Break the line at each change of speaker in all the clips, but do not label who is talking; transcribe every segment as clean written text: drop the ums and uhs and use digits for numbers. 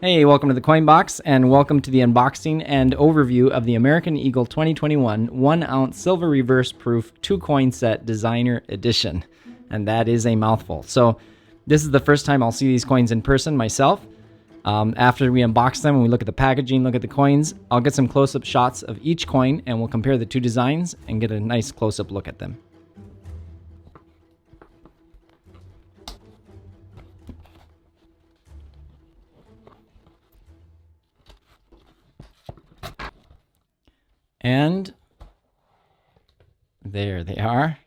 Hey, welcome to the Coin Box, and welcome to the unboxing and overview of the American Eagle 2021 1-ounce silver reverse proof 2-coin set designer edition. And that is a mouthful. So this is the first time I'll see these coins in person myself. After we unbox them and we look at the packaging, look at the coins, I'll get some close-up shots of each coin and we'll compare the two designs and get a nice close-up look at them. And there they are.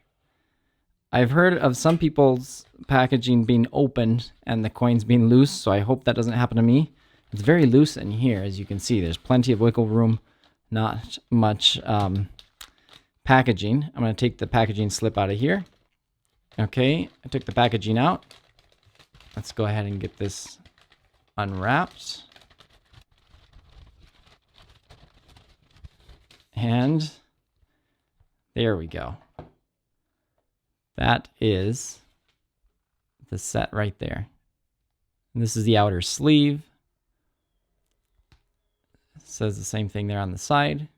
I've heard of some people's packaging being opened and the coins being loose, so I hope that doesn't happen to me. It's very loose in here, as you can see. There's plenty of wiggle room, not much packaging. I'm going to take the packaging slip out of here. Okay, I took the packaging out. Let's go ahead and get this unwrapped. And there we go. That is the set right there. And this is the outer sleeve. It says the same thing there on the side.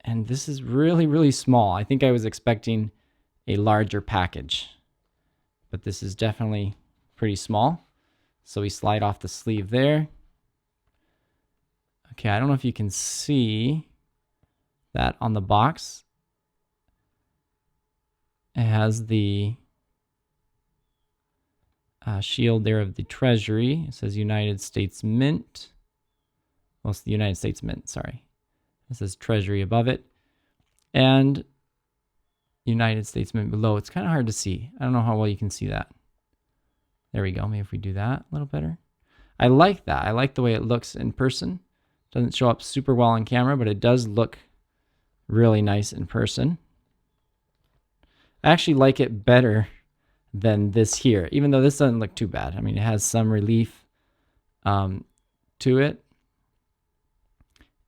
And this is really, really small. I think I was expecting a larger package, but this is definitely pretty small. So we slide off the sleeve there. Okay, I don't know if you can see that on the box. It has the shield there of the Treasury. It says United States Mint. Well, it's the United States Mint, sorry. It says Treasury above it. And United States Mint below. It's kind of hard to see. I don't know how well you can see that. There we go. Maybe if we do that a little better. I like that. I like the way it looks in person. Doesn't show up super well on camera, but it does look really nice in person. I actually like it better than this here, even though this doesn't look too bad. I mean, it has some relief to it.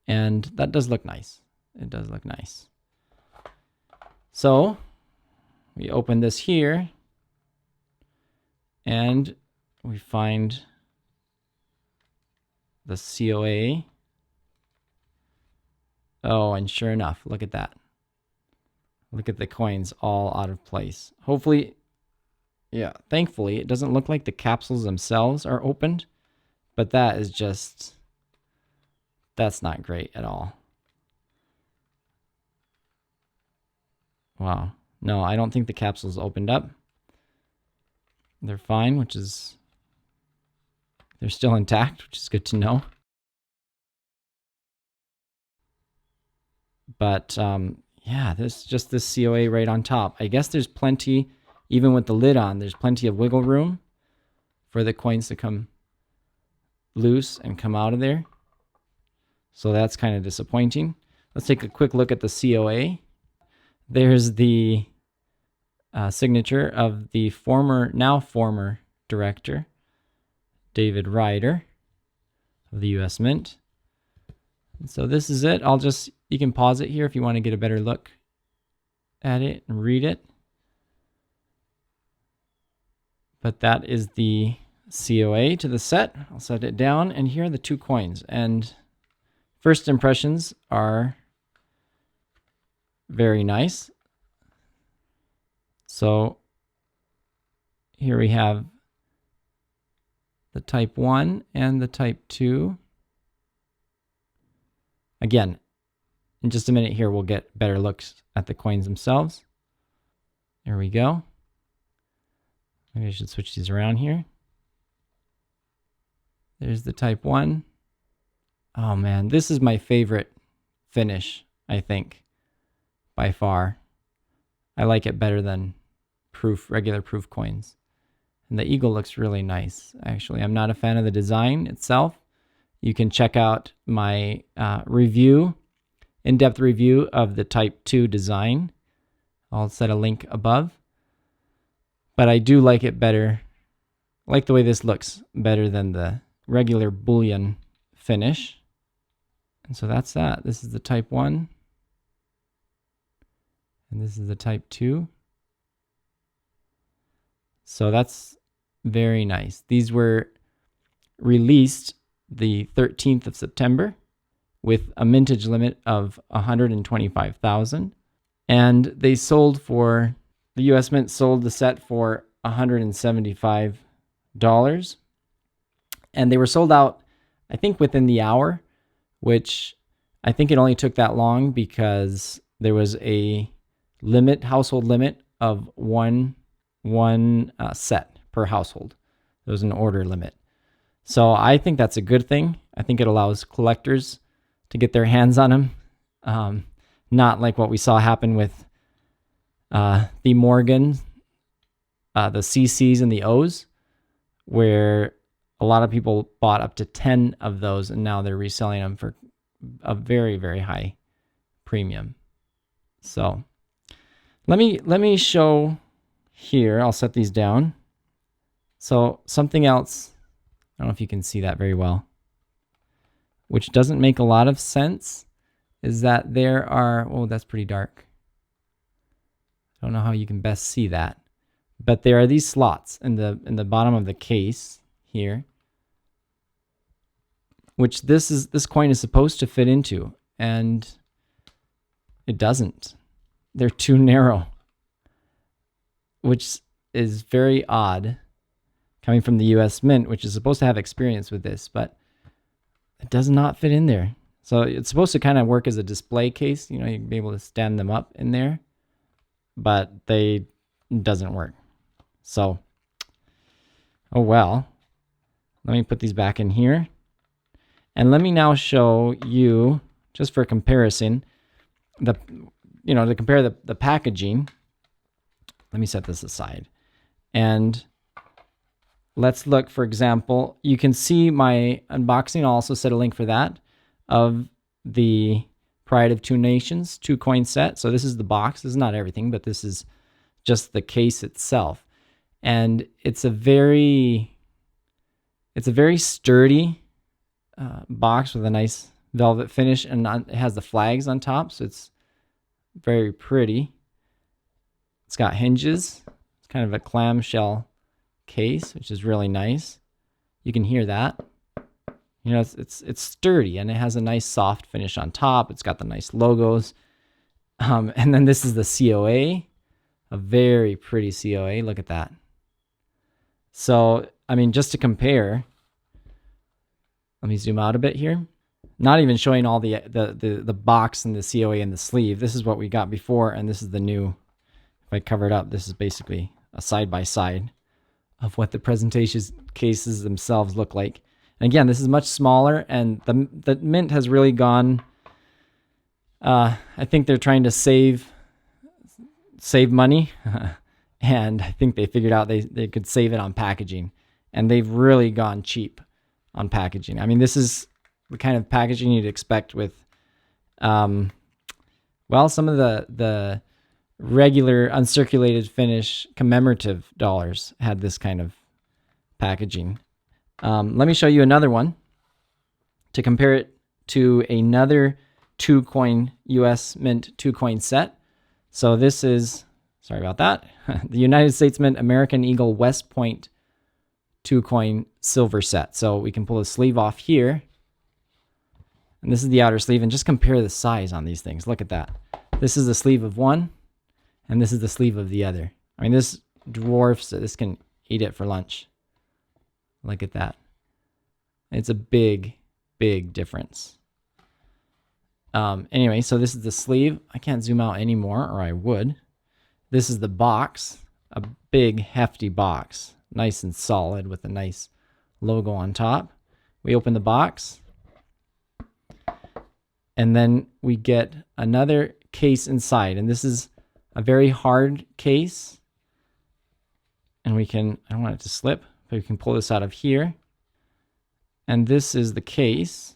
And that does look nice. It does look nice. So we open this here and we find the COA. Oh, and sure enough, look at that. Look at the coins all out of place. Hopefully, yeah, thankfully, it doesn't look like the capsules themselves are opened, but that is just, that's not great at all. Wow. No, I don't think the capsules opened up. They're fine, which is, they're still intact, which is good to know. But yeah, there's just this COA right on top. I guess there's plenty, even with the lid on, there's plenty of wiggle room for the coins to come loose and come out of there. So that's kind of disappointing. Let's take a quick look at the COA. There's the signature of the now former director, David Ryder of the U.S. Mint. And so this is it. You can pause it here if you want to get a better look at it and read it. But that is the COA to the set. I'll set it down, and here are the two coins. And first impressions are very nice. So here we have the Type 1 and the Type 2. Again, in just a minute here, we'll get better looks at the coins themselves. There we go. Maybe I should switch these around here. There's the Type 1. Oh man, this is my favorite finish, I think, by far. I like it better than regular proof coins. And the eagle looks really nice, actually. I'm not a fan of the design itself. You can check out my in-depth review of the Type 2 design. I'll set a link above. But I do like it better. I like the way this looks better than the regular Bullion finish. And so that's that. This is the Type 1. And this is the Type 2. So that's very nice. These were released the 13th of September with a mintage limit of 125,000. And they sold for, the US Mint sold the set for $175. And they were sold out, I think, within the hour, which I think it only took that long because there was a limit, household limit of one set per household. There was an order limit. So I think that's a good thing. I think it allows collectors to get their hands on them. Not like what we saw happen with the Morgan, the CCs and the O's, where a lot of people bought up to 10 of those and now they're reselling them for a very, very high premium. So let me show here. I'll set these down. So something else, I don't know if you can see that very well, which doesn't make a lot of sense, is that there are, oh, that's pretty dark. I don't know how you can best see that, but there are these slots in the bottom of the case here, which this coin is supposed to fit into, and it doesn't. They're too narrow, which is very odd coming from the US Mint, which is supposed to have experience with this, but it does not fit in there. So it's supposed to kind of work as a display case. You know, you'd be able to stand them up in there, but it doesn't work. So, oh well. Let me put these back in here. And let me now show you, just for comparison, to compare the packaging. Let me set this aside. And let's look, for example, you can see my unboxing. I'll also set a link for that, of the Pride of Two Nations 2-coin set. So this is the box. This is not everything, but this is just the case itself. And it's a very sturdy box with a nice velvet finish, and it has the flags on top, so it's very pretty. It's got hinges. It's kind of a clamshell case, which is really nice. You can hear that. You know, it's sturdy, and it has a nice soft finish on top. It's got the nice logos. And then this is the COA, a very pretty COA. Look at that. So, I mean, just to compare, let me zoom out a bit here. Not even showing all the box and the COA and the sleeve. This is what we got before, and this is the new. If I cover it up, this is basically a side-by-side of what the presentation cases themselves look like. And again, this is much smaller, and the Mint has really gone, I think they're trying to save money, and I think they figured out they could save it on packaging, and they've really gone cheap on packaging. I mean, this is the kind of packaging you'd expect with, some of the regular uncirculated finish commemorative dollars had this kind of packaging. Let me show you another one to compare it to another 2-coin US Mint 2-coin set. So this is, sorry about that, the United States Mint American Eagle West Point 2-coin silver set. So we can pull the sleeve off here, and this is the outer sleeve, and just compare the size on these things. Look at that. This is the sleeve of one, and this is the sleeve of the other. I mean, this dwarfs it. This can eat it for lunch. Look at that. It's a big, big difference. Anyway, so this is the sleeve. I can't zoom out anymore, or I would. This is the box, a big, hefty box, nice and solid with a nice logo on top. We open the box, and then we get another case inside, and this is a very hard case. And we can, I don't want it to slip, but we can pull this out of here. And this is the case.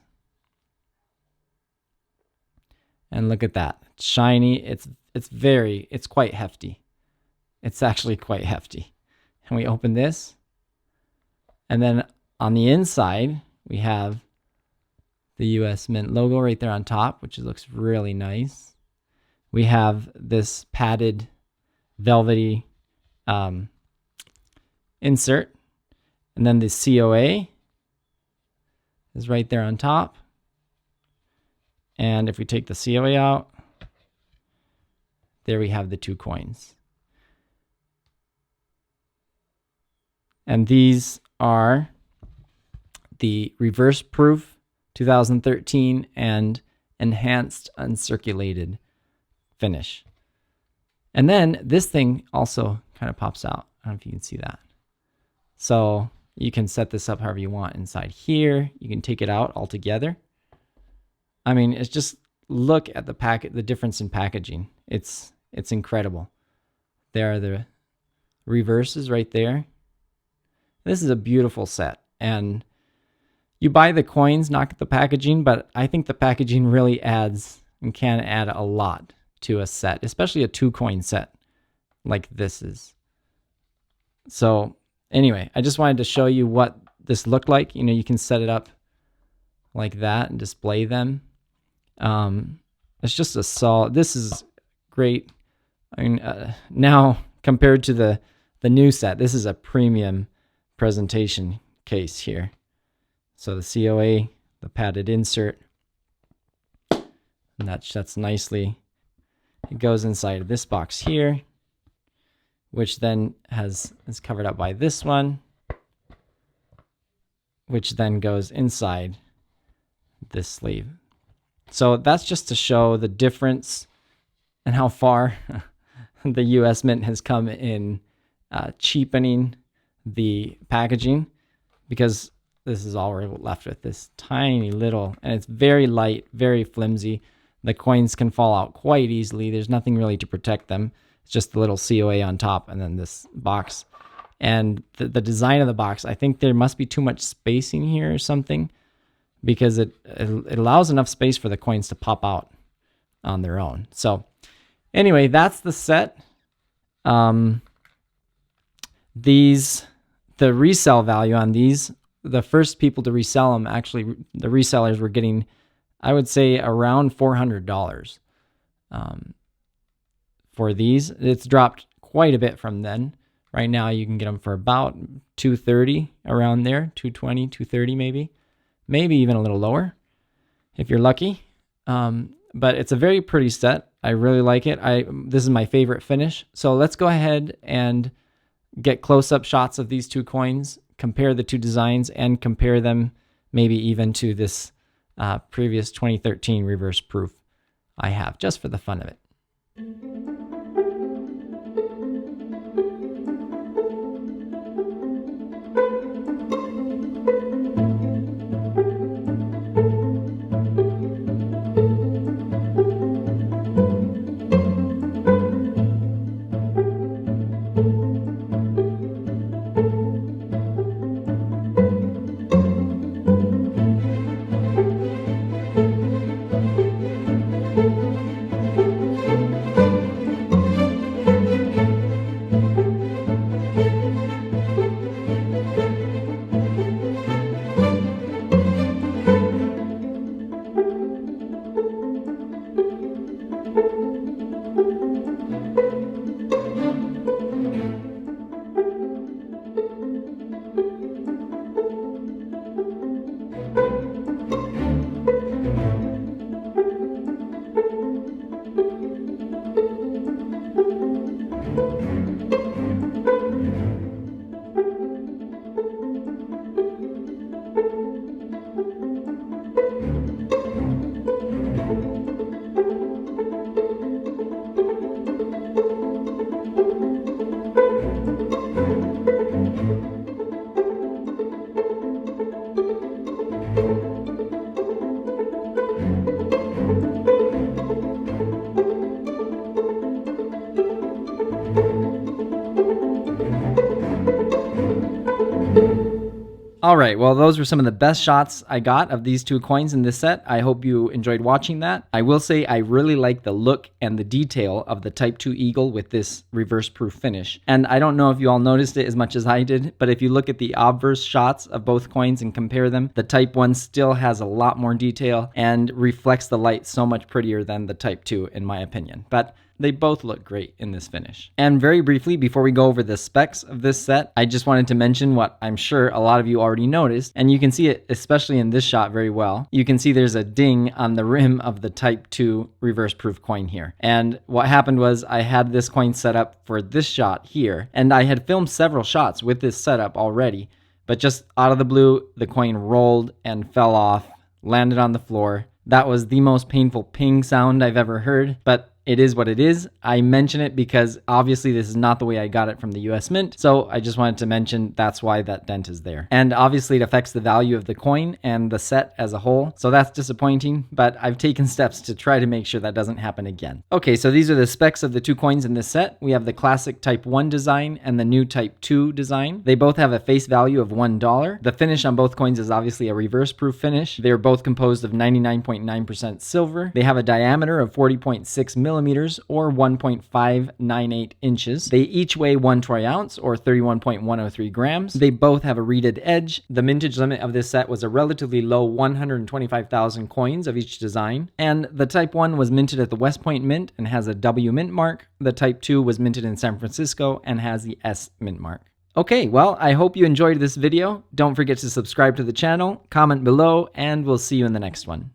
And look at that. It's shiny. It's quite hefty. It's actually quite hefty. And we open this. And then on the inside, we have the US Mint logo right there on top, which looks really nice. We have this padded, velvety insert. And then the COA, is right there on top. And if we take the COA out, there we have the 2 coins. And these are the reverse proof 2013 and enhanced uncirculated finish. And then this thing also kind of pops out. I don't know if you can see that. So you can set this up however you want inside here. You can take it out altogether. I mean, it's just, look at the difference in packaging. It's incredible. There are the reverses right there. This is a beautiful set. And you buy the coins, not the packaging, but I think the packaging really adds and can add a lot to a set, especially a 2 coin set like this is. So anyway, I just wanted to show you what this looked like. You know, you can set it up like that and display them. It's just a solid, this is great. I mean, now compared to the new set, this is a premium presentation case here. So the COA, the padded insert, and that shuts nicely. It goes inside of this box here, which then is covered up by this one, which then goes inside this sleeve. So that's just to show the difference and how far the US Mint has come in cheapening the packaging, because this is all we're left with, this tiny little, and it's very light, very flimsy. The coins can fall out quite easily. There's nothing really to protect them. It's just the little COA on top and then this box. And the design of the box, I think there must be too much spacing here or something, because it allows enough space for the coins to pop out on their own. So anyway, that's the set. The resale value on these, the first people to resell them, actually the resellers were getting, I would say, around $400 for these. It's dropped quite a bit from then. Right now you can get them for about $230, around there, $220, $230 maybe even a little lower if you're lucky. But it's a very pretty set. I really like it. This is my favorite finish. So let's go ahead and get close-up shots of these 2 coins, compare the 2 designs, and compare them maybe even to this previous 2013 reverse proof I have, just for the fun of it. All right, well, those were some of the best shots I got of these 2 coins in this set. I hope you enjoyed watching that. I will say I really like the look and the detail of the Type 2 Eagle with this reverse proof finish. And I don't know if you all noticed it as much as I did, but if you look at the obverse shots of both coins and compare them, the Type 1 still has a lot more detail and reflects the light so much prettier than the Type 2, in my opinion. But They both look great in this finish. And very briefly, before we go over the specs of this set, I just wanted to mention what I'm sure a lot of you already noticed, and you can see it especially in this shot very well. You can see there's a ding on the rim of the Type 2 reverse proof coin here. And what happened was I had this coin set up for this shot here, and I had filmed several shots with this setup already, but just out of the blue, the coin rolled and fell off, landed on the floor. That was the most painful ping sound I've ever heard, but it is what it is. I mention it because obviously this is not the way I got it from the US Mint, so I just wanted to mention that's why that dent is there. And obviously it affects the value of the coin and the set as a whole, so that's disappointing, but I've taken steps to try to make sure that doesn't happen again. Okay, so these are the specs of the two coins in this set. We have the classic Type 1 design and the new Type 2 design. They both have a face value of $1. The finish on both coins is obviously a reverse proof finish. They're both composed of 99.9% silver. They have a diameter of 40.6 millimeters or 1.598 inches. They each weigh 1 troy ounce or 31.103 grams. They both have a reeded edge. The mintage limit of this set was a relatively low 125,000 coins of each design. And the Type 1 was minted at the West Point Mint and has a W mint mark. The Type 2 was minted in San Francisco and has the S mint mark. Okay, well, I hope you enjoyed this video. Don't forget to subscribe to the channel, comment below, and we'll see you in the next one.